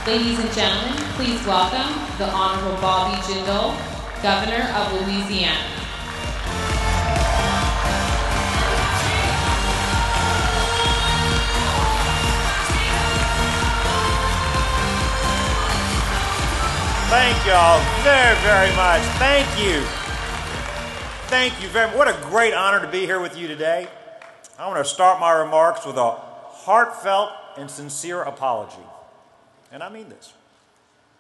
Ladies and gentlemen, please welcome the Honorable Bobby Jindal, Governor of Louisiana. Thank y'all very, very much. Thank you. Thank you very much. What a great honor to be here with you today. I want to start my remarks with a heartfelt and sincere apology. And I mean this.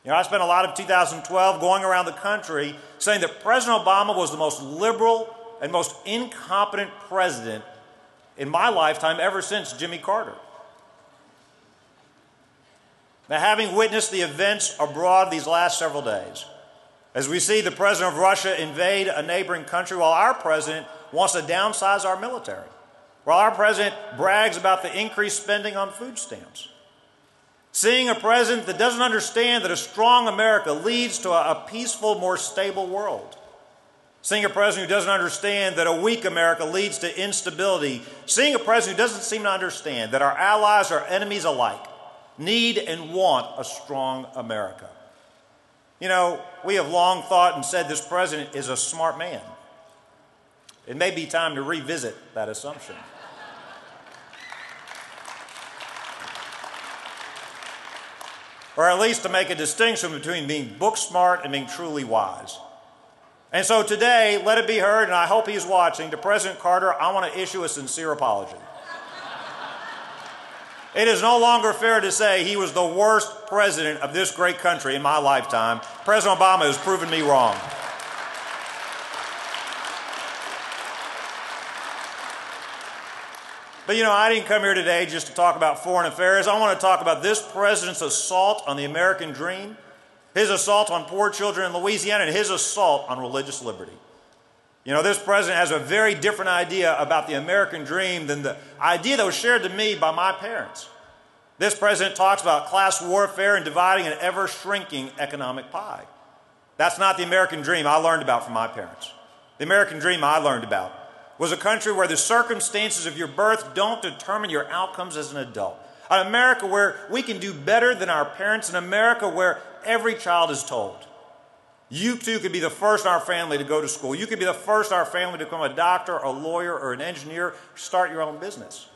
You know, I spent a lot of 2012 going around the country saying that President Obama was the most liberal and most incompetent president in my lifetime ever since Jimmy Carter. Now, having witnessed the events abroad these last several days, as we see the president of Russia invade a neighboring country while our president wants to downsize our military, while our president brags about the increased spending on food stamps, seeing a president that doesn't understand that a strong America leads to a peaceful, more stable world, seeing a president who doesn't understand that a weak America leads to instability, seeing a president who doesn't seem to understand that our allies are enemies alike, need and want a strong America. You know, we have long thought and said this president is a smart man. It may be time to revisit that assumption. Or at least to make a distinction between being book smart and being truly wise. And so today, let it be heard, and I hope he's watching, to President Carter, I want to issue a sincere apology. It is no longer fair to say he was the worst president of this great country in my lifetime. President Obama has proven me wrong. But you know, I didn't come here today just to talk about foreign affairs. I want to talk about this president's assault on the American dream, his assault on poor children in Louisiana, and his assault on religious liberty. You know, this president has a very different idea about the American dream than the idea that was shared to me by my parents. This president talks about class warfare and dividing an ever-shrinking economic pie. That's not the American dream I learned about from my parents. The American dream I learned about was a country where the circumstances of your birth don't determine your outcomes as an adult. An America where we can do better than our parents. An America where every child is told, you too could be the first in our family to go to school. You could be the first in our family to become a doctor, a lawyer, or an engineer, start your own business.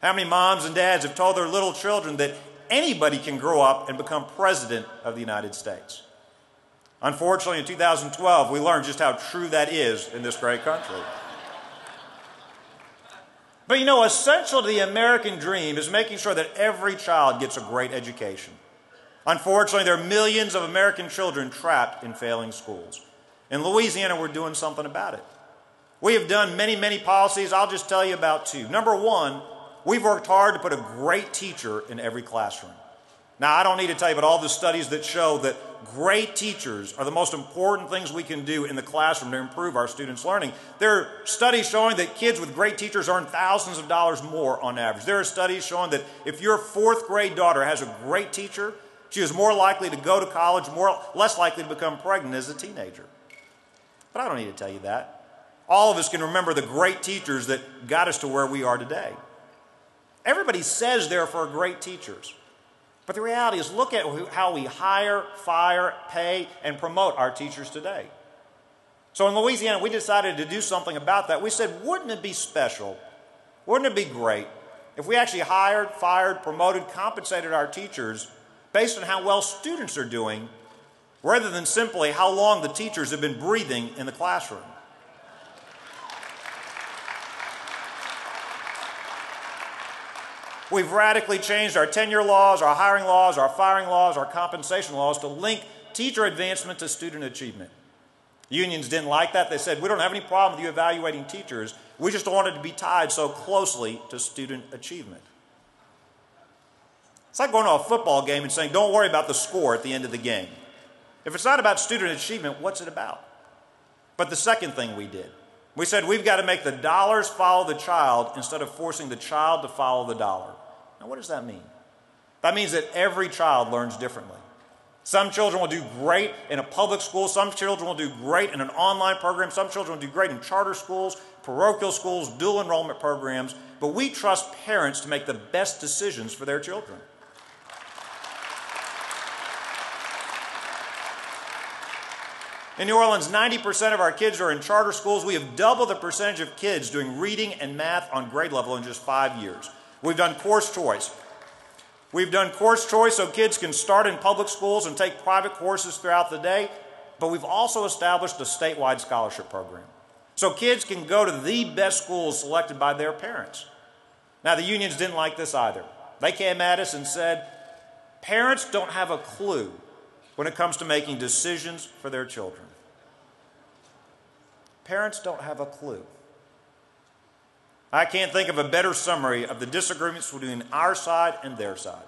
How many moms and dads have told their little children that anybody can grow up and become president of the United States? Unfortunately, in 2012, we learned just how true that is in this great country. But you know, essential to the American dream is making sure that every child gets a great education. Unfortunately, there are millions of American children trapped in failing schools. In Louisiana, we're doing something about it. We have done many, many policies. I'll just tell you about two. Number one, we've worked hard to put a great teacher in every classroom. Now, I don't need to tell you about all the studies that show that great teachers are the most important things we can do in the classroom to improve our students' learning. There are studies showing that kids with great teachers earn thousands of dollars more on average. There are studies showing that if your fourth grade daughter has a great teacher, she is more likely to go to college, less likely to become pregnant as a teenager. But I don't need to tell you that. All of us can remember the great teachers that got us to where we are today. Everybody says they're for great teachers. But the reality is, look at how we hire, fire, pay, and promote our teachers today. So in Louisiana, we decided to do something about that. We said, wouldn't it be special, wouldn't it be great if we actually hired, fired, promoted, compensated our teachers based on how well students are doing, rather than simply how long the teachers have been breathing in the classroom? We've radically changed our tenure laws, our hiring laws, our firing laws, our compensation laws to link teacher advancement to student achievement. Unions didn't like that. They said, we don't have any problem with you evaluating teachers. We just don't want it to be tied so closely to student achievement. It's like going to a football game and saying, don't worry about the score at the end of the game. If it's not about student achievement, what's it about? But the second thing we did, we said we've got to make the dollars follow the child instead of forcing the child to follow the dollar. Now, what does that mean? That means that every child learns differently. Some children will do great in a public school. Some children will do great in an online program. Some children will do great in charter schools, parochial schools, dual enrollment programs. But we trust parents to make the best decisions for their children. In New Orleans, 90% of our kids are in charter schools. We have doubled the percentage of kids doing reading and math on grade level in just 5 years. We've done course choice. We've done course choice so kids can start in public schools and take private courses throughout the day, but we've also established a statewide scholarship program so kids can go to the best schools selected by their parents. Now, the unions didn't like this either. They came at us and said, parents don't have a clue when it comes to making decisions for their children. Parents don't have a clue. I can't think of a better summary of the disagreements between our side and their side.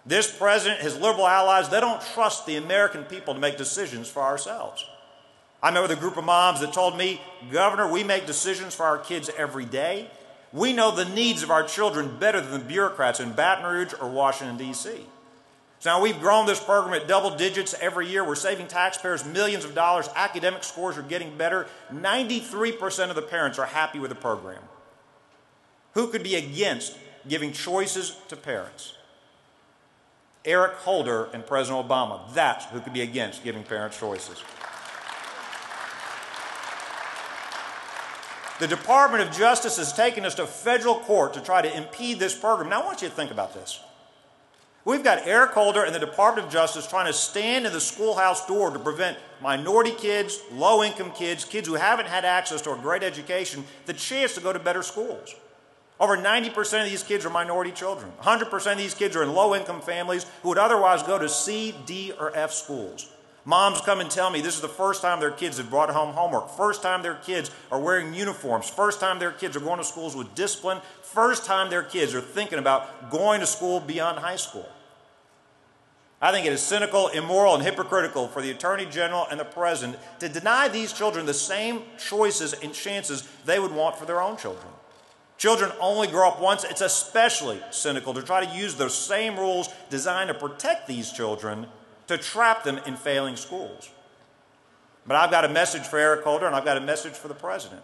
This president, his liberal allies, they don't trust the American people to make decisions for ourselves. I met with a group of moms that told me, Governor, we make decisions for our kids every day. We know the needs of our children better than the bureaucrats in Baton Rouge or Washington, D.C. So now we've grown this program at double digits every year. We're saving taxpayers millions of dollars. Academic scores are getting better. 93% of the parents are happy with the program. Who could be against giving choices to parents? Eric Holder and President Obama. That's who could be against giving parents choices. The Department of Justice has taken us to federal court to try to impede this program. Now I want you to think about this. We've got Eric Holder and the Department of Justice trying to stand in the schoolhouse door to prevent minority kids, low-income kids, kids who haven't had access to a great education, the chance to go to better schools. Over 90% of these kids are minority children. 100% of these kids are in low-income families who would otherwise go to C, D, or F schools. Moms come and tell me this is the first time their kids have brought home homework, first time their kids are wearing uniforms, first time their kids are going to schools with discipline, first time their kids are thinking about going to school beyond high school. I think it is cynical, immoral, and hypocritical for the Attorney General and the President to deny these children the same choices and chances they would want for their own children. Children only grow up once. It's especially cynical to try to use those same rules designed to protect these children to trap them in failing schools. But I've got a message for Eric Holder and I've got a message for the President.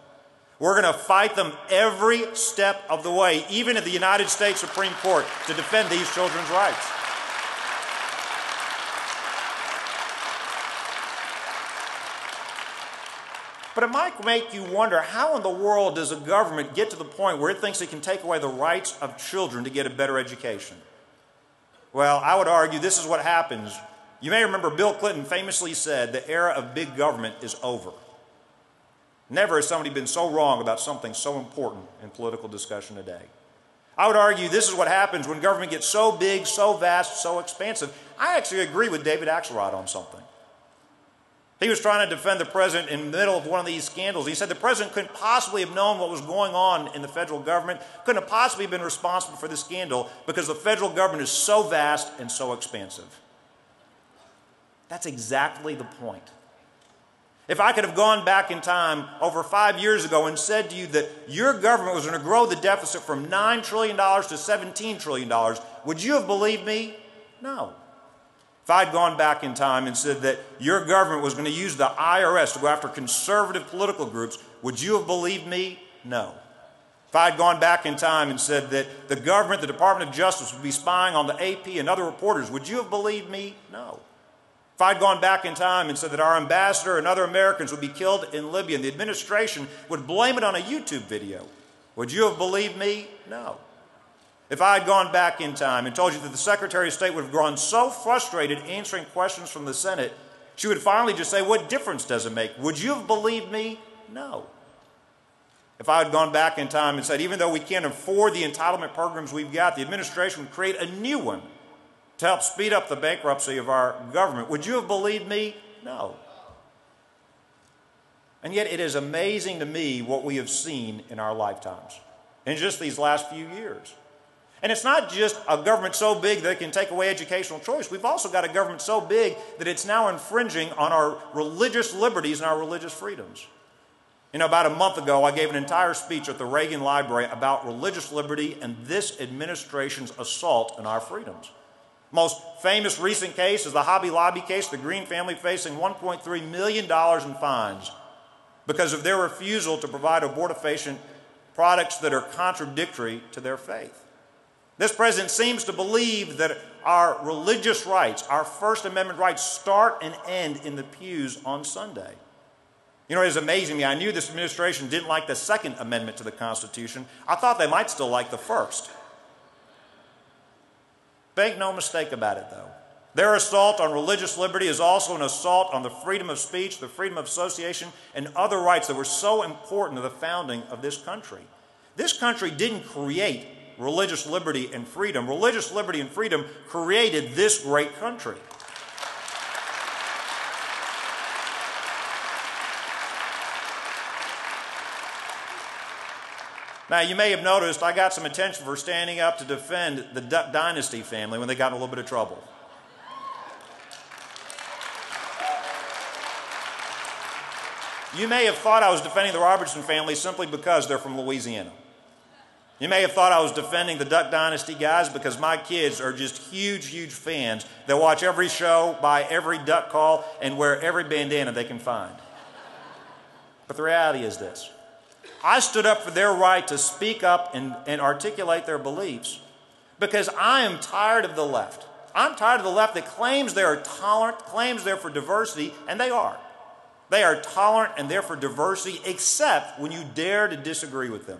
We're going to fight them every step of the way, even at the United States Supreme Court, to defend these children's rights. But it might make you wonder, how in the world does a government get to the point where it thinks it can take away the rights of children to get a better education? Well, I would argue this is what happens. You may remember Bill Clinton famously said, the era of big government is over. Never has somebody been so wrong about something so important in political discussion today. I would argue this is what happens when government gets so big, so vast, so expansive. I actually agree with David Axelrod on something. He was trying to defend the president in the middle of one of these scandals. He said the president couldn't possibly have known what was going on in the federal government, couldn't have possibly been responsible for the scandal because the federal government is so vast and so expansive. That's exactly the point. If I could have gone back in time over 5 years ago and said to you that your government was going to grow the deficit from $9 trillion to $17 trillion, would you have believed me? No. If I'd gone back in time and said that your government was going to use the IRS to go after conservative political groups, would you have believed me? No. If I'd gone back in time and said that the government, the Department of Justice, would be spying on the AP and other reporters, would you have believed me? No. If I'd gone back in time and said that our ambassador and other Americans would be killed in Libya and the administration would blame it on a YouTube video, would you have believed me? No. If I had gone back in time and told you that the Secretary of State would have grown so frustrated answering questions from the Senate, she would finally just say, what difference does it make? Would you have believed me? No. If I had gone back in time and said, even though we can't afford the entitlement programs we've got, the administration would create a new one to help speed up the bankruptcy of our government, would you have believed me? No. And yet it is amazing to me what we have seen in our lifetimes in just these last few years. And it's not just a government so big that it can take away educational choice. We've also got a government so big that it's now infringing on our religious liberties and our religious freedoms. You know, about a month ago, I gave an entire speech at the Reagan Library about religious liberty and this administration's assault on our freedoms. Most famous recent case is the Hobby Lobby case, the Green family facing $1.3 million in fines because of their refusal to provide abortifacient products that are contradictory to their faith. This president seems to believe that our religious rights, our First Amendment rights, start and end in the pews on Sunday. You know, it is amazing to me. I knew this administration didn't like the Second Amendment to the Constitution. I thought they might still like the First. Make no mistake about it, though. Their assault on religious liberty is also an assault on the freedom of speech, the freedom of association, and other rights that were so important to the founding of this country. This country didn't create religious liberty and freedom. Religious liberty and freedom created this great country. Now, you may have noticed I got some attention for standing up to defend the Duck Dynasty family when they got in a little bit of trouble. You may have thought I was defending the Robertson family simply because they're from Louisiana. You may have thought I was defending the Duck Dynasty guys because my kids are just huge, huge fans. They watch every show, buy every duck call, and wear every bandana they can find. But the reality is this. I stood up for their right to speak up and articulate their beliefs because I am tired of the left. I'm tired of the left that claims they are tolerant, claims they're for diversity, and they are. They are tolerant and they're for diversity, except when you dare to disagree with them.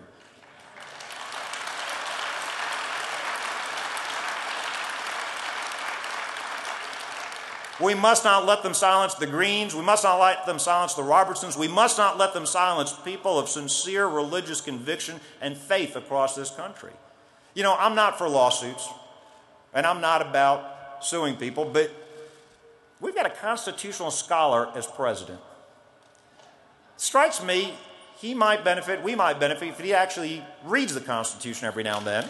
We must not let them silence the Greens. We must not let them silence the Robertsons. We must not let them silence people of sincere religious conviction and faith across this country. You know, I'm not for lawsuits, and I'm not about suing people, but we've got a constitutional scholar as president. Strikes me, he might benefit, we might benefit if he actually reads the Constitution every now and then.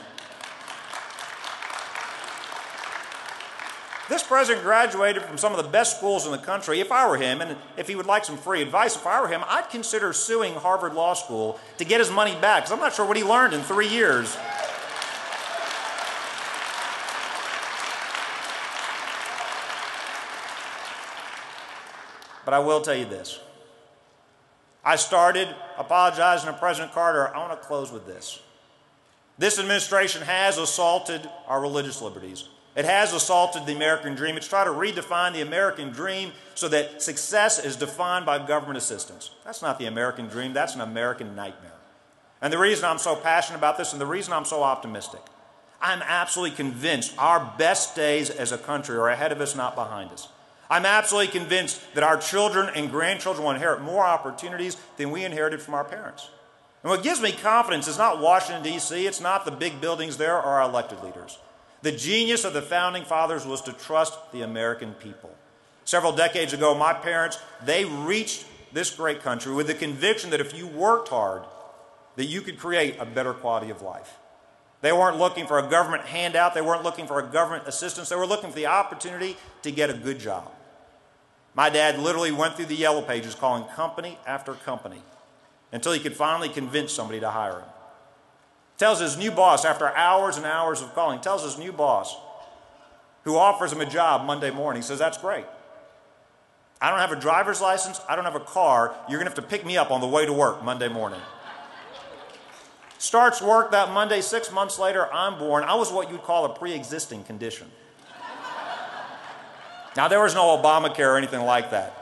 This president graduated from some of the best schools in the country. If I were him, and if he would like some free advice, if I were him, I'd consider suing Harvard Law School to get his money back, because I'm not sure what he learned in 3 years. But I will tell you this. I started apologizing to President Carter. I want to close with this. This administration has assaulted our religious liberties. It has assaulted the American dream. It's tried to redefine the American dream so that success is defined by government assistance. That's not the American dream. That's an American nightmare. And the reason I'm so passionate about this and the reason I'm so optimistic, I'm absolutely convinced our best days as a country are ahead of us, not behind us. I'm absolutely convinced that our children and grandchildren will inherit more opportunities than we inherited from our parents. And what gives me confidence is not Washington, D.C., it's not the big buildings there or our elected leaders. The genius of the Founding Fathers was to trust the American people. Several decades ago, my parents, they reached this great country with the conviction that if you worked hard, that you could create a better quality of life. They weren't looking for a government handout. They weren't looking for a government assistance. They were looking for the opportunity to get a good job. My dad literally went through the yellow pages calling company after company until he could finally convince somebody to hire him. Tells his new boss, after hours and hours of calling, tells his new boss, who offers him a job Monday morning, says, "That's great. I don't have a driver's license. I don't have a car. You're going to have to pick me up on the way to work Monday morning." Starts work that Monday. 6 months later, I'm born. I was what you'd call a pre-existing condition. Now, there was no Obamacare or anything like that.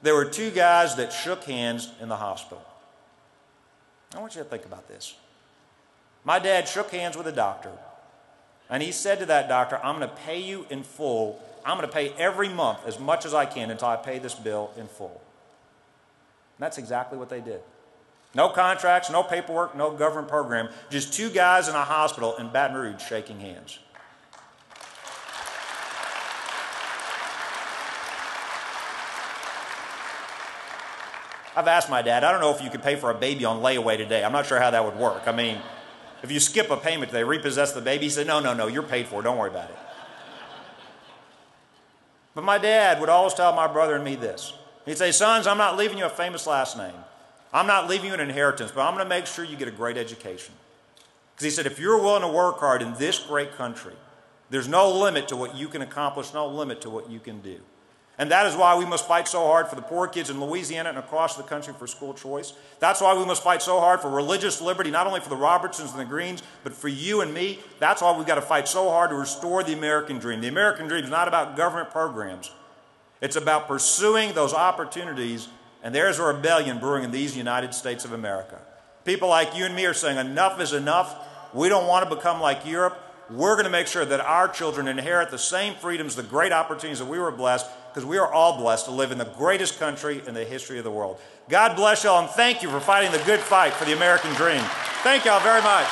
There were two guys that shook hands in the hospital. I want you to think about this. My dad shook hands with a doctor, and he said to that doctor, "I'm going to pay you in full. I'm going to pay every month as much as I can until I pay this bill in full." And that's exactly what they did. No contracts, no paperwork, no government program, just two guys in a hospital in Baton Rouge shaking hands. I've asked my dad, I don't know if you could pay for a baby on layaway today. I'm not sure how that would work. I mean, if you skip a payment, they repossess the baby. He said, no, you're paid for. Don't worry about it. But my dad would always tell my brother and me this. He'd say, "Sons, I'm not leaving you a famous last name. I'm not leaving you an inheritance, but I'm going to make sure you get a great education." Because he said, if you're willing to work hard in this great country, there's no limit to what you can accomplish, no limit to what you can do. And that is why we must fight so hard for the poor kids in Louisiana and across the country for school choice. That's why we must fight so hard for religious liberty, not only for the Robertsons and the Greens, but for you and me. That's why we've got to fight so hard to restore the American dream. The American dream is not about government programs. It's about pursuing those opportunities, and there's a rebellion brewing in these United States of America. People like you and me are saying enough is enough. We don't want to become like Europe. We're going to make sure that our children inherit the same freedoms, the great opportunities that we were blessed, because we are all blessed to live in the greatest country in the history of the world. God bless y'all, and thank you for fighting the good fight for the American dream. Thank y'all very much.